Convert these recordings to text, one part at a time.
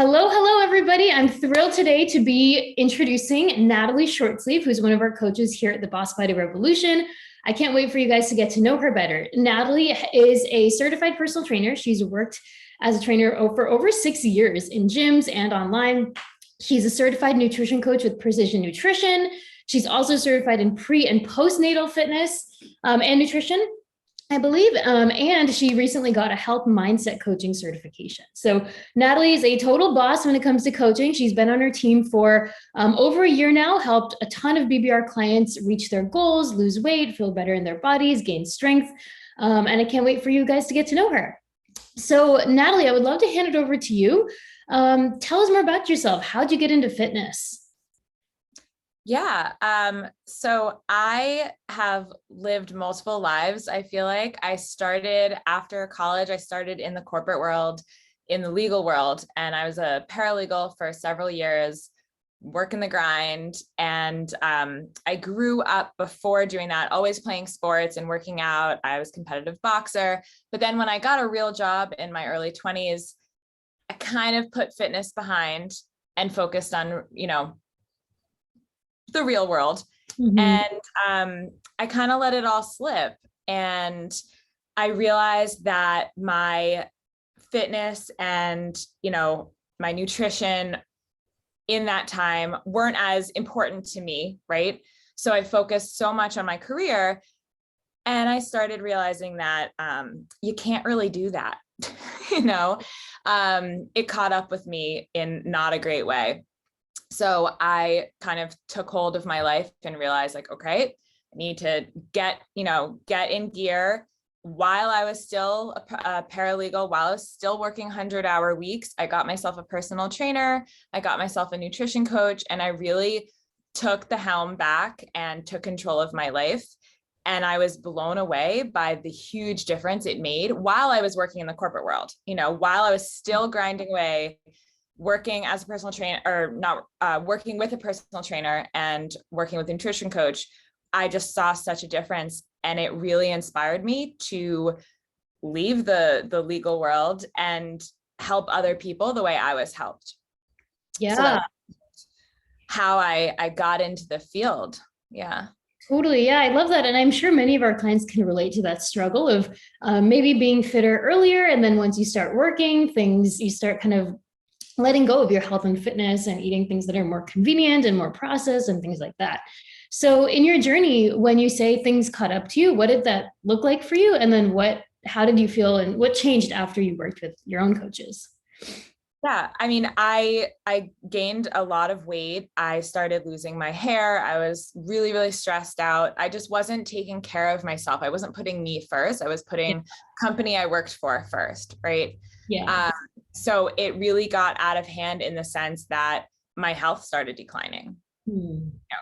Hello, everybody. I'm thrilled today to be introducing Natalie Shortsleeve, who's one of our coaches here at the Boss Body Revolution. I can't wait for you guys to get to know her better. Natalie is a certified personal trainer. She's worked as a trainer for over 6 years in gyms and online. She's a certified nutrition coach with Precision Nutrition. She's also certified in pre and postnatal fitness and nutrition, I believe, and she recently got a health mindset coaching certification. So Natalie is a total boss when it comes to coaching. She's been on her team for over a year now, helped a ton of BBR clients reach their goals, lose weight, feel better in their bodies, gain strength. And I can't wait for you guys to get to know her. So Natalie, I would love to hand it over to you. Tell us more about yourself. How'd you get into fitness? Yeah. So I have lived multiple lives. I feel like I started after college. I started in the corporate world, in the legal world, and I was a paralegal for several years, working the grind. And I grew up before doing that, always playing sports and working out. I was a competitive boxer. But then when I got a real job in my early 20s, I kind of put fitness behind and focused on, the real world. Mm-hmm. And I kind of let it all slip. And I realized that my fitness and, my nutrition in that time weren't as important to me, right? So I focused so much on my career, and I started realizing that you can't really do that. It caught up with me in not a great way. So I kind of took hold of my life and realized okay, I need to get in gear. While I was still a paralegal, while I was still working 100-hour weeks, I got myself a personal trainer. I got myself a nutrition coach, and I really took the helm back and took control of my life. And I was blown away by the huge difference it made while I was working in the corporate world, while I was still grinding away, working as a personal trainer, or not working with a personal trainer and working with a nutrition coach. I just saw such a difference, and it really inspired me to leave the legal world and help other people the way I was helped. Yeah. So that's how I got into the field. Yeah. Totally. Yeah, I love that. And I'm sure many of our clients can relate to that struggle of maybe being fitter earlier. And then once you start working, you start kind of letting go of your health and fitness and eating things that are more convenient and more processed and things like that. So in your journey, when you say things caught up to you, what did that look like for you? And then how did you feel, and what changed after you worked with your own coaches? Yeah, I mean, I gained a lot of weight. I started losing my hair. I was really, really stressed out. I just wasn't taking care of myself. I wasn't putting me first. I was putting company I worked for first, right? Yeah. So it really got out of hand in the sense that my health started declining,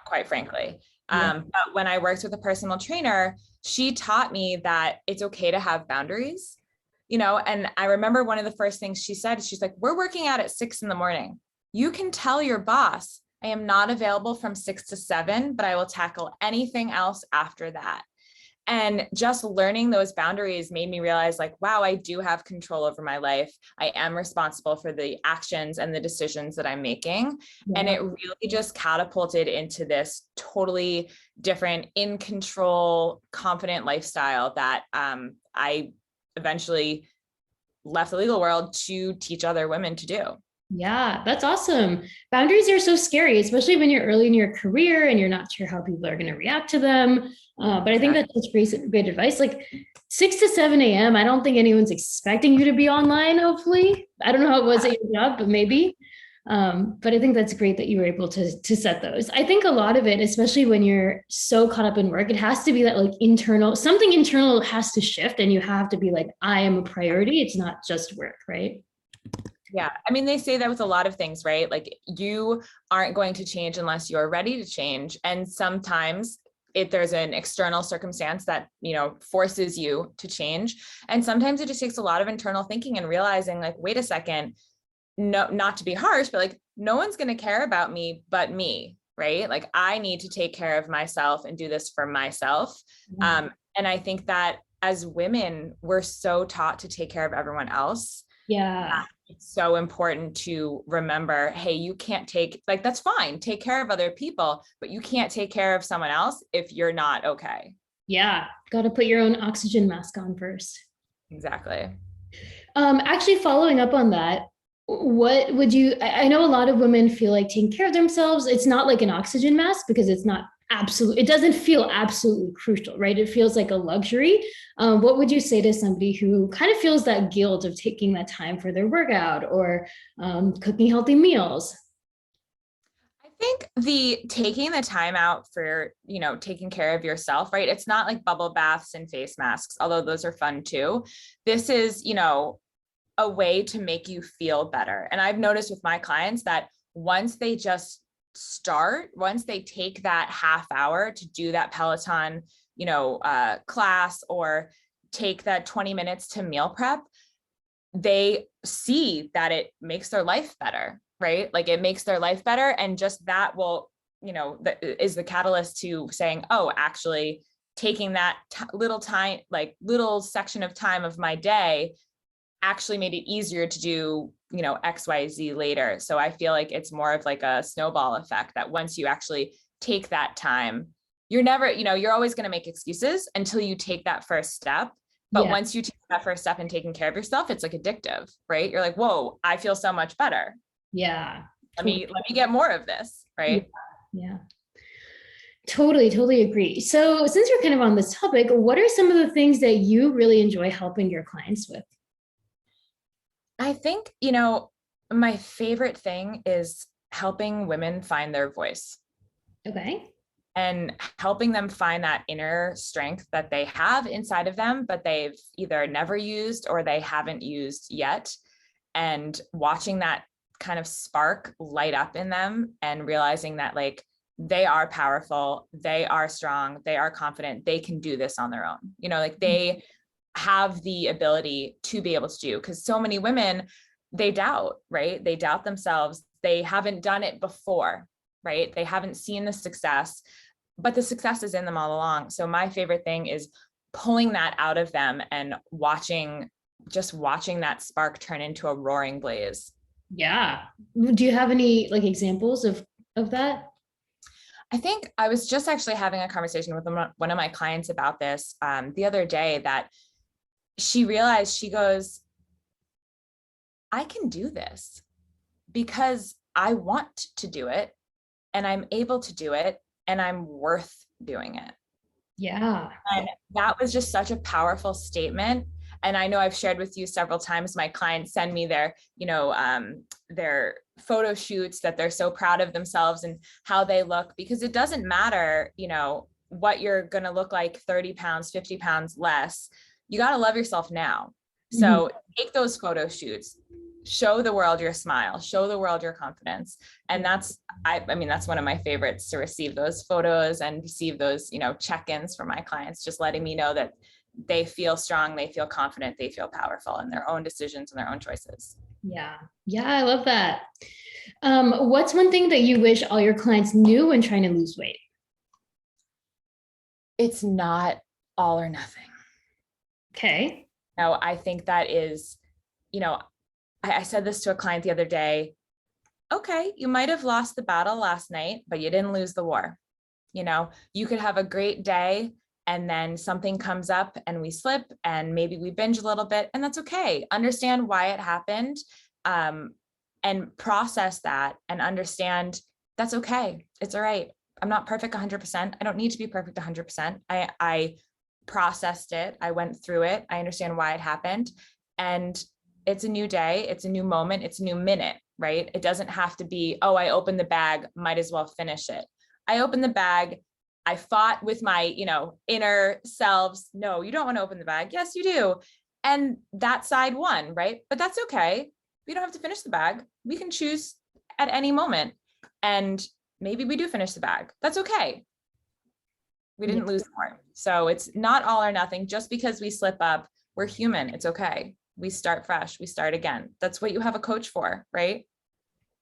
quite frankly. But when I worked with a personal trainer, she taught me that it's okay to have boundaries. And I remember one of the first things she said, she's like, we're working out at 6 a.m. You can tell your boss, I am not available from 6 to 7, but I will tackle anything else after that. And just learning those boundaries made me realize wow, I do have control over my life. I am responsible for the actions and the decisions that I'm making. Yeah. And it really just catapulted into this totally different, in control, confident lifestyle that I eventually left the legal world to teach other women to do. Yeah, that's awesome. Boundaries are so scary, especially when you're early in your career and you're not sure how people are going to react to them. But I think that's such great advice. 6 to 7 a.m. I don't think anyone's expecting you to be online, hopefully. I don't know how it was at your job, but maybe. But I think that's great that you were able to set those. I think a lot of it, especially when you're so caught up in work, it has to be that something internal has to shift, and you have to be I am a priority. It's not just work, right? Yeah. I mean, they say that with a lot of things, right? You aren't going to change unless you're ready to change. And sometimes there's an external circumstance that, forces you to change. And sometimes it just takes a lot of internal thinking and realizing wait a second, no, not to be harsh, but no one's going to care about me but me, right? I need to take care of myself and do this for myself. And I think that as women, we're so taught to take care of everyone else. Yeah. It's so important to remember, hey, you can't take, like, that's fine. Take care of other people, but you can't take care of someone else if you're not okay. Yeah. Got to put your own oxygen mask on first. Exactly. Actually, following up on that, what would you? I know a lot of women feel like taking care of themselves. It's not like an oxygen mask because it's not absolute. It doesn't feel absolutely crucial, right? It feels like a luxury. What would you say to somebody who kind of feels that guilt of taking that time for their workout or cooking healthy meals? I think the taking the time out for, taking care of yourself, right? It's not like bubble baths and face masks, although those are fun too. This is, a way to make you feel better. And I've noticed with my clients that once they just start, once they take that half hour to do that Peloton, class, or take that 20 minutes to meal prep, they see that it makes their life better, right? Like it makes their life better. And just that will, that is the catalyst to saying, oh, actually taking that little time, like little section of time of my day actually made it easier to do, XYZ later. So I feel like it's more of like a snowball effect that once you actually take that time, you're never, you're always going to make excuses until you take that first step. But Yeah. once you take that first step in taking care of yourself, it's like addictive, right? You're like, whoa, I feel so much better. Yeah. Let me get more of this, Yeah. right? Yeah. Totally agree. So, since you're kind of on this topic, what are some of the things that you really enjoy helping your clients with? I think, my favorite thing is helping women find their voice Okay. and helping them find that inner strength that they have inside of them, but they've either never used or they haven't used yet. And watching that kind of spark light up in them and realizing that, like, they are powerful, they are strong, they are confident, they can do this on their own. Like they have the ability to be able to do, because so many women, they doubt, right? They doubt themselves. They haven't done it before, right? They haven't seen the success, but the success is in them all along. So my favorite thing is pulling that out of them and just watching that spark turn into a roaring blaze. Yeah. Do you have any like examples of that? I think I was just actually having a conversation with one of my clients about this the other day, that she realized, she goes, I can do this because I want to do it and I'm able to do it and I'm worth doing it. Yeah. And that was just such a powerful statement. And I know I've shared with you several times, my clients send me their photo shoots that they're so proud of themselves and how they look, because it doesn't matter, what you're going to look like 30 pounds, 50 pounds less. You got to love yourself now. So take those photo shoots, show the world your smile, show the world your confidence. And that's one of my favorites, to receive those photos and receive those, check-ins from my clients, just letting me know that they feel strong, they feel confident, they feel powerful in their own decisions and their own choices. Yeah. Yeah. I love that. What's one thing that you wish all your clients knew when trying to lose weight? It's not all or nothing. Okay. No, I think that is, I said this to a client the other day. Okay, you might have lost the battle last night, but you didn't lose the war. You could have a great day and then something comes up and we slip and maybe we binge a little bit, and that's okay. Understand why it happened, and process that and understand that's okay. It's all right. I'm not perfect 100%. I don't need to be perfect 100%. I processed it. I went through it. I understand why it happened. And it's a new day. It's a new moment. It's a new minute, right? It doesn't have to be, oh, I opened the bag, might as well finish it. I opened the bag. I fought with my, inner selves. No, you don't want to open the bag. Yes, you do. And that side won, right? But that's okay. We don't have to finish the bag. We can choose at any moment. And maybe we do finish the bag. That's okay. We didn't lose more. So it's not all or nothing. Just because we slip up, we're human. It's okay. We start fresh. We start again. That's what you have a coach for, right?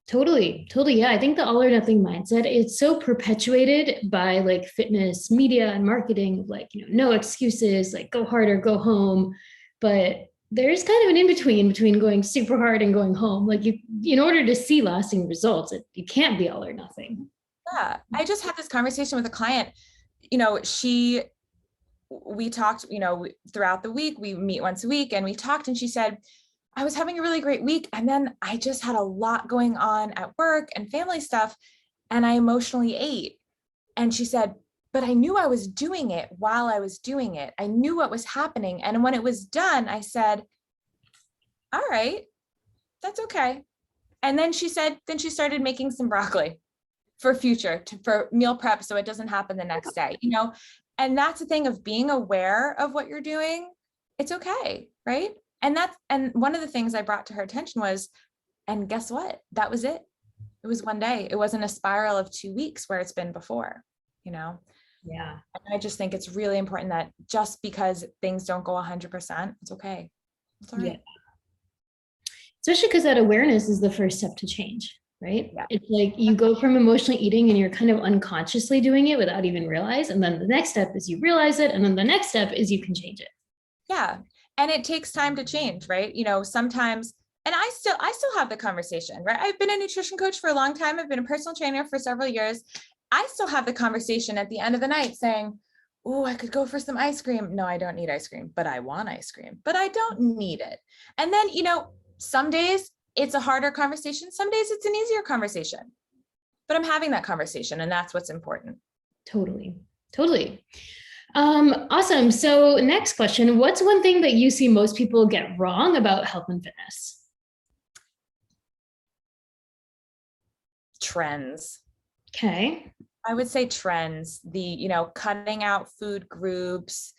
Totally. Yeah. I think the all or nothing mindset, it's so perpetuated by like fitness media and marketing, like, no excuses, like go hard or go home. But there's kind of an in-between between going super hard and going home. Like you, in order to see lasting results, you can't be all or nothing. Yeah. I just had this conversation with a client, we talked, throughout the week, we meet once a week and we talked, and she said, I was having a really great week. And then I just had a lot going on at work and family stuff, and I emotionally ate. And she said, but I knew I was doing it while I was doing it. I knew what was happening. And when it was done, I said, all right, that's okay. And then she said, then she started making some broccoli for for meal prep, so it doesn't happen the next day, and that's the thing of being aware of what you're doing. It's okay, right? And one of the things I brought to her attention was, and guess what? That was it. It was one day. It wasn't a spiral of 2 weeks where it's been before, Yeah. And I just think it's really important that just because things don't go 100%, it's okay. It's all right. Yeah. Especially because that awareness is the first step to change, right? Yeah. It's like you go from emotionally eating and you're kind of unconsciously doing it without even realize. And then the next step is you realize it. And then the next step is you can change it. Yeah. And it takes time to change, right? Sometimes, and I still have the conversation, right? I've been a nutrition coach for a long time. I've been a personal trainer for several years. I still have the conversation at the end of the night saying, oh, I could go for some ice cream. No, I don't need ice cream, but I want ice cream, but I don't need it. And then, some days it's a harder conversation. Some days it's an easier conversation, but I'm having that conversation, and that's what's important. Totally. Awesome. So next question, what's one thing that you see most people get wrong about health and fitness? Trends. Okay. I would say trends, cutting out food groups,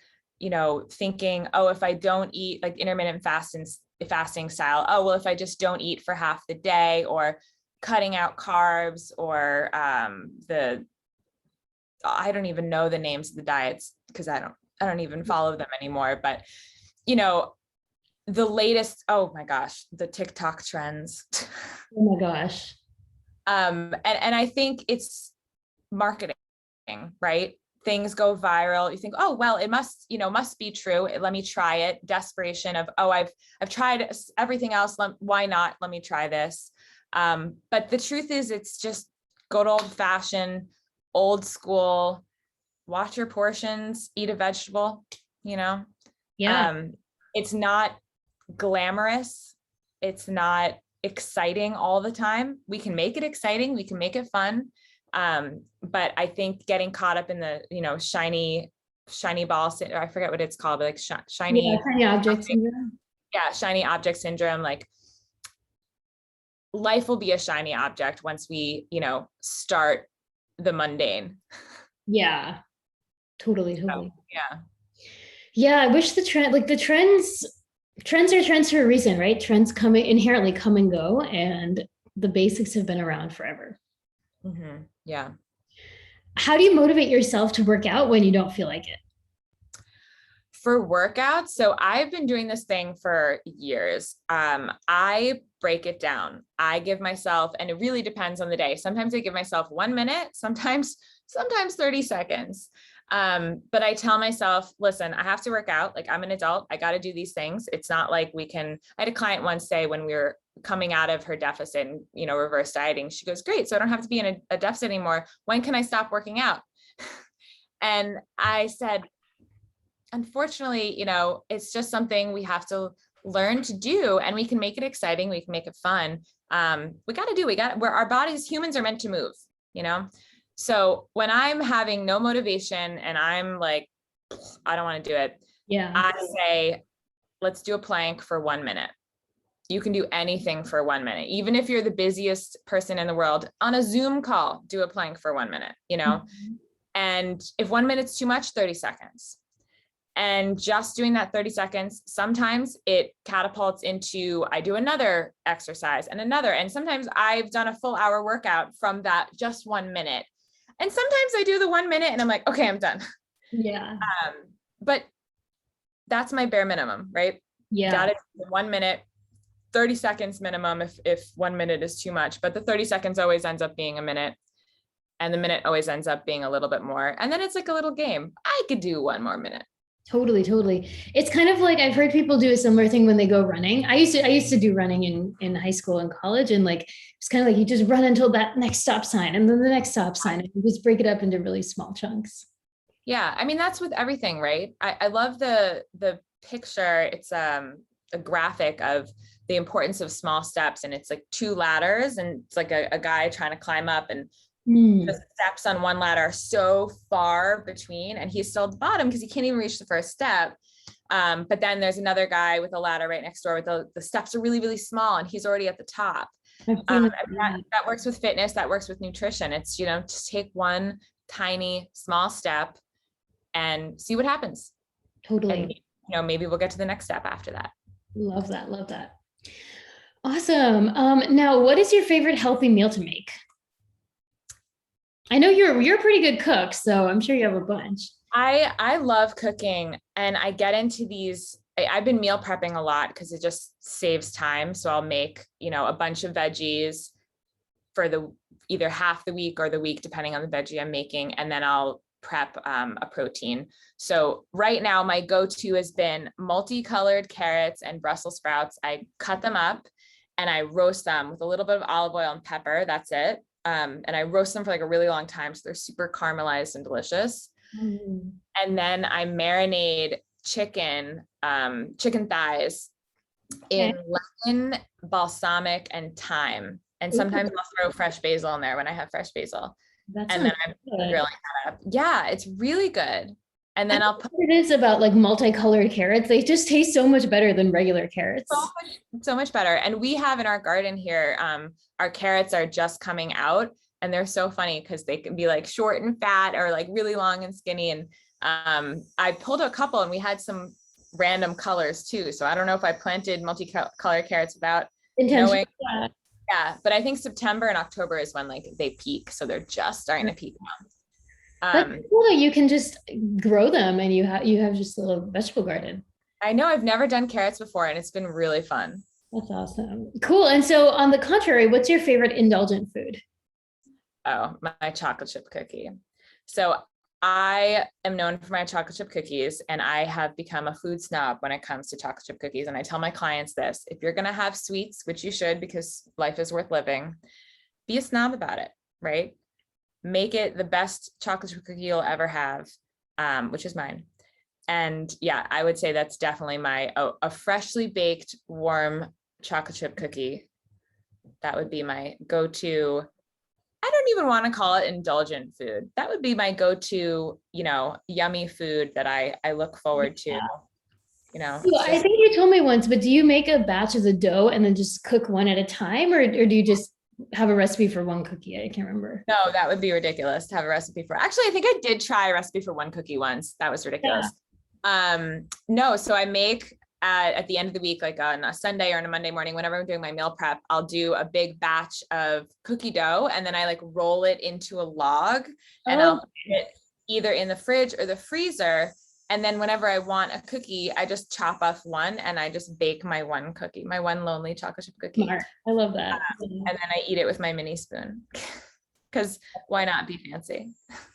thinking, oh, if I don't eat, like intermittent fasting style, oh, well, if I just don't eat for half the day, or cutting out carbs, or I don't even know the names of the diets because I don't even follow them anymore. But, the latest, oh my gosh, the TikTok trends. Oh my gosh. And I think it's marketing, right? Things go viral. You think, oh, well, it must be true. Let me try it. Desperation of, oh, I've tried everything else. Why not? Let me try this. But the truth is, it's just good old fashioned, old school, watch your portions, eat a vegetable, Yeah. It's not glamorous. It's not exciting all the time. We can make it exciting. We can make it fun. But I think getting caught up in the, shiny ball, or I forget what it's called, but like shiny object syndrome. Yeah. Shiny object syndrome. Like life will be a shiny object once we, start the mundane. Yeah, totally. So, yeah. Yeah. I wish the trends are trends for a reason, right? Trends inherently come and go, and the basics have been around forever. Mm-hmm. Yeah. How do you motivate yourself to work out when you don't feel like it? For workouts, so I've been doing this thing for years. I break it down. I give myself, and it really depends on the day. Sometimes I give myself 1 minute, sometimes 30 seconds. But I tell myself, listen, I have to work out. Like, I'm an adult. I got to do these things. It's not like I had a client once say, when we were coming out of her deficit and, reverse dieting, she goes, great. So I don't have to be in a deficit anymore. When can I stop working out? And I said, unfortunately, it's just something we have to learn to do, and we can make it exciting. We can make it fun. Where our bodies, humans are meant to move, So when I'm having no motivation and I'm like, I don't want to do it. Yeah. I say, let's do a plank for 1 minute. You can do anything for 1 minute. Even if you're the busiest person in the world, on a Zoom call, do a plank for 1 minute, Mm-hmm. And if 1 minute's too much, 30 seconds. And just doing that 30 seconds, sometimes it catapults into, I do another exercise and another. And sometimes I've done a full hour workout from that just 1 minute. And sometimes I do the 1 minute and I'm like, okay, I'm done. Yeah. But that's my bare minimum, right? Yeah. Got it. 1 minute, 30 seconds minimum if 1 minute is too much, but the 30 seconds always ends up being a minute. And the minute always ends up being a little bit more. And then it's like a little game. I could do 1 more minute. Totally, totally. It's kind of like I've heard people do a similar thing when they go running. I used to do running in high school and college, and like it's kind of like you just run until that next stop sign and then the next stop sign, and you just break it up into really small chunks. Yeah, I mean that's with everything, right? I love the picture. It's a graphic of the importance of small steps, and it's like two ladders, and it's like a guy trying to climb up, and the Mm. steps on one ladder are so far between, and he's still at the bottom because he can't even reach the first step. But then there's another guy with a ladder right next door with the steps are really, really small, and he's already at the top. I've seen it. That works with fitness, that works with nutrition. It's, just take one tiny small step and see what happens. And, Totally. maybe we'll get to the next step after that. Love that. Love that. Awesome. Now, what is your favorite healthy meal to make? I know you're a pretty good cook, so I'm sure you have a bunch. I love cooking, and I get into these. I've been meal prepping a lot because it just saves time. So I'll make, a bunch of veggies for the either half the week or the week, depending on the veggie I'm making. And then I'll prep a protein. So right now my go-to has been multicolored carrots and Brussels sprouts. I cut them up and I roast them with a little bit of olive oil and pepper. That's it. And I roast them for like a really long time. So they're super caramelized and delicious. Mm. And then I marinate chicken thighs in lemon, balsamic, and thyme. And sometimes I'll throw fresh basil in there when I have fresh basil. That And sounds then I'm good. grilling that up. Yeah, it's really good. And then I'll put It is about like multicolored carrots. They just taste so much better than regular carrots. so much better. And we have in our garden here, our carrots are just coming out, and they're so funny because they can be like short and fat or like really long and skinny. And I pulled a couple, and we had some random colors too. So I don't know if I planted multicolored carrots without Intentional. knowing. Yeah, but I think September and October is when like they peak. So they're just starting to peak now. That's cool that you can just grow them and you have just a little vegetable garden. I know I've never done carrots before, and it's been really fun. That's awesome. Cool. And so on the contrary, what's your favorite indulgent food? Oh, my chocolate chip cookie. So I am known for my chocolate chip cookies, and I have become a food snob when it comes to chocolate chip cookies. And I tell my clients this: if you're going to have sweets, which you should because life is worth living, be a snob about it, right? Make it the best chocolate chip cookie you'll ever have, which is mine. And yeah, I would say that's definitely a freshly baked, warm chocolate chip cookie. That would be my go-to. I don't even want to call it indulgent food. That would be my go-to, yummy food that I look forward to, Well, I think you told me once, but do you make a batch of the dough and then just cook one at a time, or do you just have a recipe for one cookie? I can't remember. No, that would be ridiculous to have a recipe for. Actually, I think I did try a recipe for one cookie once. That was ridiculous. No, so I make at the end of the week, like on a Sunday or on a Monday morning, whenever I'm doing my meal prep, I'll do a big batch of cookie dough, and then I like roll it into a log, and I'll put it either in the fridge or the freezer. And then whenever I want a cookie, I just chop off one and I just bake my one cookie, my one lonely chocolate chip cookie. Smart. I love that. And then I eat it with my mini spoon. Because why not be fancy?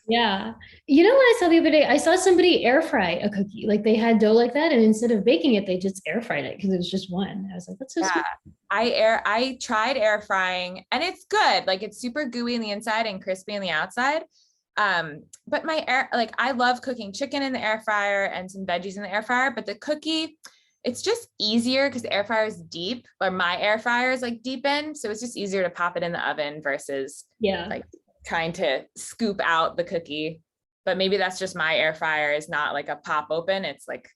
Yeah. You know what I saw the other day? I saw somebody air fry a cookie. Like they had dough like that, and instead of baking it, they just air fried it because it was just one. I was like, that's so sweet. I tried air frying, and it's good. Like it's super gooey in the inside and crispy on the outside. But I love cooking chicken in the air fryer and some veggies in the air fryer, but the cookie, it's just easier because the air fryer is deep, or my air fryer is like deep in. So it's just easier to pop it in the oven versus like trying to scoop out the cookie. But maybe that's just my air fryer is not like a pop open. It's like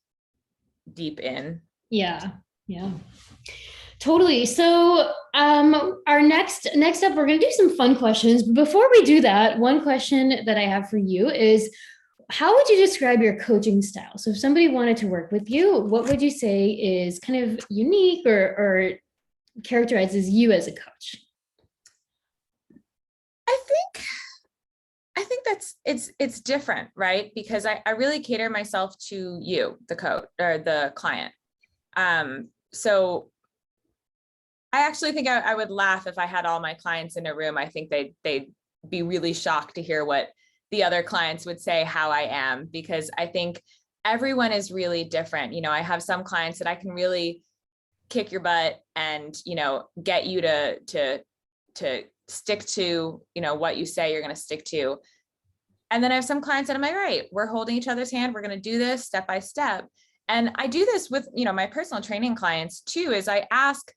deep in. Yeah. Yeah. Totally. So our next up, we're going to do some fun questions. But before we do that, one question that I have for you is, how would you describe your coaching style? So if somebody wanted to work with you, what would you say is kind of unique or characterizes you as a coach? I think that's it's different, right? Because I really cater myself to you, the coach or the client. So I actually think I would laugh if I had all my clients in a room. I think they'd be really shocked to hear what the other clients would say how I am, because I think everyone is really different. I have some clients that I can really kick your butt and, get you to stick to, what you say you're going to stick to. And then I have some clients that I'm like, all right, we're holding each other's hand. We're going to do this step by step. And I do this with, my personal training clients too, is I ask,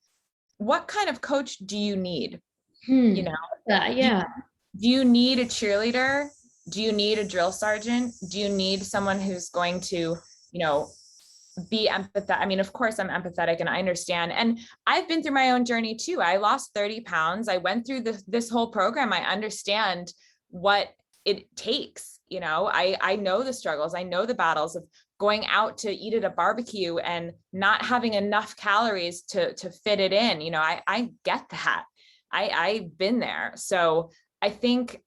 what kind of coach do you need? Yeah. Do you need a cheerleader? Do you need a drill sergeant? Do you need someone who's going to, be empathetic? I mean, of course I'm empathetic and I understand. And I've been through my own journey too. I lost 30 pounds. I went through this whole program. I understand what it takes. I know the struggles. I know the battles of going out to eat at a barbecue and not having enough calories to fit it in. I get that. I've been there. So I think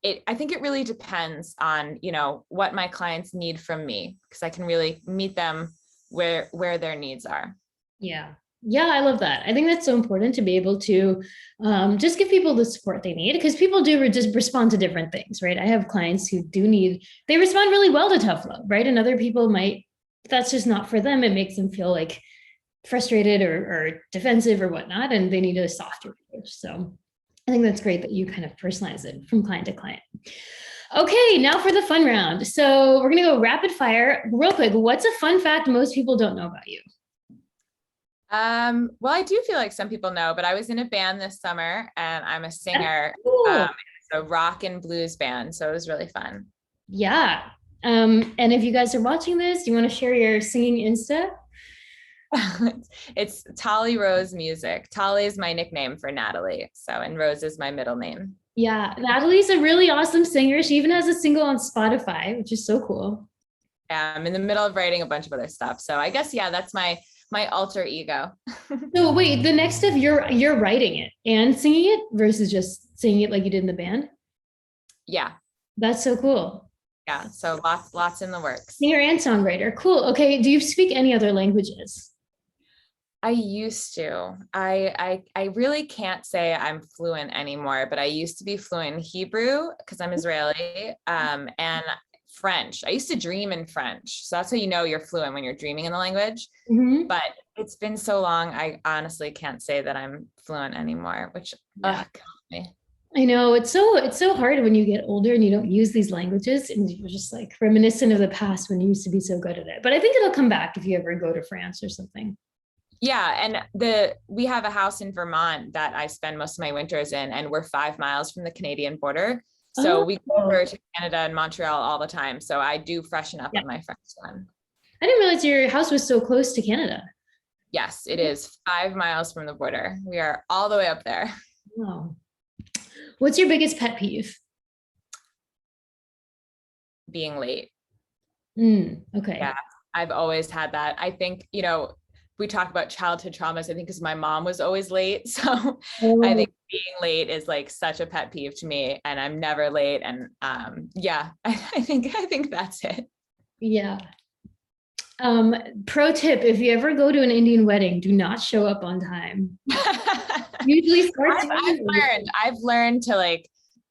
it really depends on, what my clients need from me, because I can really meet them where their needs are. Yeah. Yeah, I love that. I think that's so important to be able to just give people the support they need, because people do just respond to different things, right? I have clients who they respond really well to tough love, right? And other people that's just not for them. It makes them feel like frustrated or defensive or whatnot, and they need a softer approach. So I think that's great that you kind of personalize it from client to client. Okay, now for the fun round. So we're going to go rapid fire real quick. What's a fun fact most people don't know about you? Well, I do feel like some people know, but I was in a band this summer and I'm a singer. Cool. It's a rock and blues band. So it was really fun. Yeah. And if you guys are watching this, do you want to share your singing Insta? It's Tolly Rose Music. Tolly is my nickname for Natalie. So, and Rose is my middle name. Yeah. Natalie's a really awesome singer. She even has a single on Spotify, which is so cool. I'm in the middle of writing a bunch of other stuff. So I guess, yeah, that's my alter ego. So wait, the next step, you're writing it and singing it versus just singing it like you did in the band? Yeah. That's so cool. Yeah. So lots in the works. Singer and songwriter. Cool. Okay. Do you speak any other languages? I used to. I really can't say I'm fluent anymore, but I used to be fluent in Hebrew because I'm Israeli, and French. I used to dream in French. So that's how you know you're fluent, when you're dreaming in the language. Mm-hmm. But it's been so long, I honestly can't say that I'm fluent anymore, which kills me. I know it's so hard when you get older and you don't use these languages, and you're just like reminiscent of the past when you used to be so good at it. But I think it'll come back if you ever go to France or something. Yeah. And we have a house in Vermont that I spend most of my winters in, and we're 5 miles from the Canadian border. So we go over to Canada and Montreal all the time. So I do freshen up on my French one. I didn't realize your house was so close to Canada. Yes, it is 5 miles from the border. We are all the way up there. Wow. What's your biggest pet peeve? Being late. Okay. Yeah, I've always had that. I think, we talk about childhood traumas, I think because my mom was always late. So I think being late is like such a pet peeve to me, and I'm never late. And I think that's it. Yeah. Pro tip, if you ever go to an Indian wedding, do not show up on time. Usually starts. I've learned to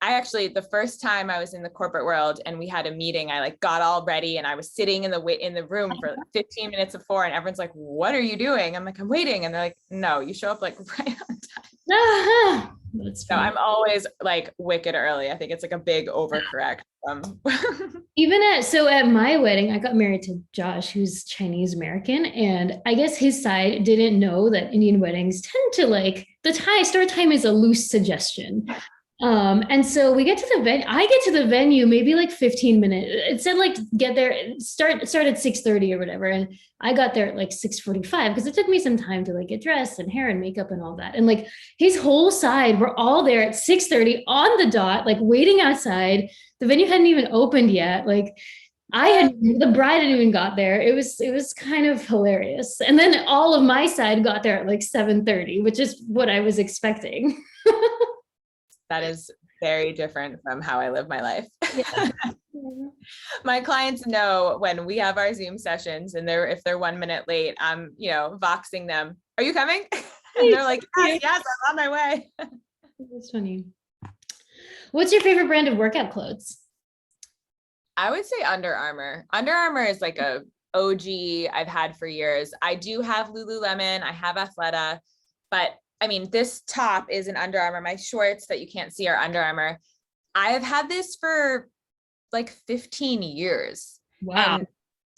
the first time I was in the corporate world and we had a meeting, I got all ready and I was sitting in the room for 15 minutes before, and everyone's like, what are you doing? I'm like, I'm waiting. And they're like, no, you show up right on time. So I'm always wicked early. I think it's a big overcorrect. At my wedding, I got married to Josh, who's Chinese American, and I guess his side didn't know that Indian weddings tend to the start time is a loose suggestion. And so we get to the venue. I get to the venue maybe 15 minutes. It said get there, start at 6:30 or whatever. And I got there at 6:45 because it took me some time to get dressed and hair and makeup and all that. And his whole side were all there at 6:30 on the dot, waiting outside. The venue hadn't even opened yet. The bride hadn't even got there. It was kind of hilarious. And then all of my side got there at 7:30, which is what I was expecting. That is very different from how I live my life. Yeah. My clients know when we have our Zoom sessions and if they're 1 minute late, I'm, voxing them. Are you coming? And they're like, yes, I'm on my way. That's funny. What's your favorite brand of workout clothes? I would say Under Armour. Under Armour is like a OG I've had for years. I do have Lululemon. I have Athleta, but I mean, this top is an Under Armour. My shorts that you can't see are Under Armour. I have had this for like 15 years. Wow. And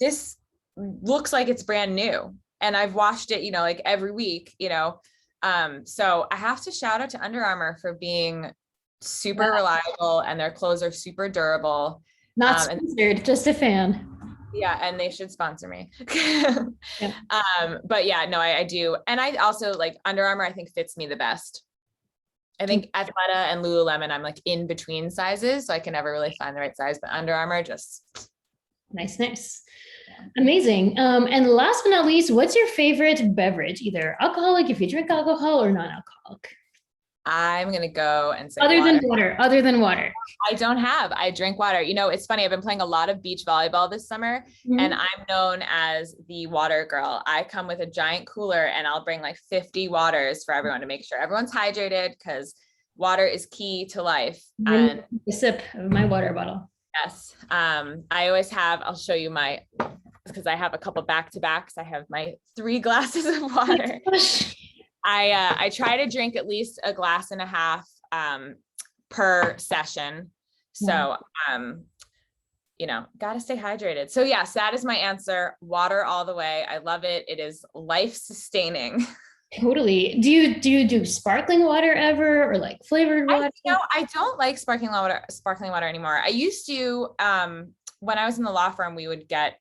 this looks like it's brand new. And I've washed it, like every week, so I have to shout out to Under Armour for being super reliable, and their clothes are super durable. Not sponsored, just a fan. Yeah, and they should sponsor me. Yeah. But yeah, no, I do. And I also like Under Armour, I think fits me the best. I think Athleta and Lululemon, I'm like in between sizes, so I can never really find the right size, but Under Armour just nice. Amazing. And last but not least, what's your favorite beverage? Either alcoholic, if you drink alcohol, or non-alcoholic. I'm going to go and say Other than water. I drink water. It's funny. I've been playing a lot of beach volleyball this summer, and I'm known as the water girl. I come with a giant cooler and I'll bring like 50 waters for everyone to make sure everyone's hydrated, because water is key to life. And a sip of my water bottle. Yes. I always have, I'll show you because I have a couple back-to-backs. I have my 3 glasses of water. I try to drink at least a glass and a half per session. So, got to stay hydrated. So yes, that is my answer. Water all the way. I love it. It is life sustaining. Totally. Do you do sparkling water ever, or like flavored water? I don't like sparkling water anymore. I used to, when I was in the law firm, we would get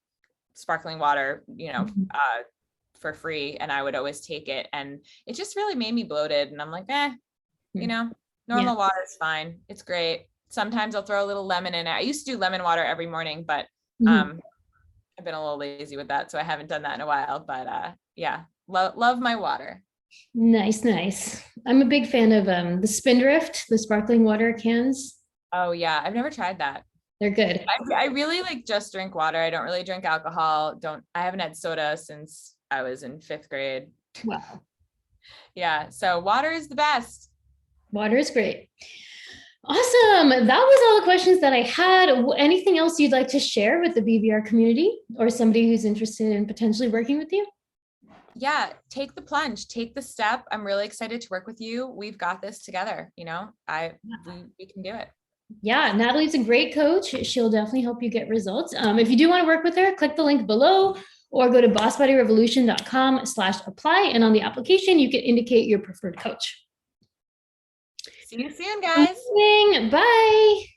sparkling water, for free, and I would always take it, and it just really made me bloated, and I'm like, normal water is fine. It's great. Sometimes I'll throw a little lemon in it. I used to do lemon water every morning, but I've been a little lazy with that, so I haven't done that in a while, but love my water. Nice. I'm a big fan of the Spindrift, the sparkling water cans. Oh yeah, I've never tried that. They're good. I really just drink water. I don't really drink alcohol. I haven't had soda since I was in 5th grade. Wow. Yeah. So water is the best. Water is great. Awesome. That was all the questions that I had. Anything else you'd like to share with the BBR community, or somebody who's interested in potentially working with you? Yeah. Take the plunge, take the step. I'm really excited to work with you. We've got this together. We can do it. Yeah, Natalie's a great coach. She'll definitely help you get results. If you do want to work with her, click the link below, or go to bossbodyrevolution.com/apply. And on the application, you can indicate your preferred coach. See you soon, guys. Bye.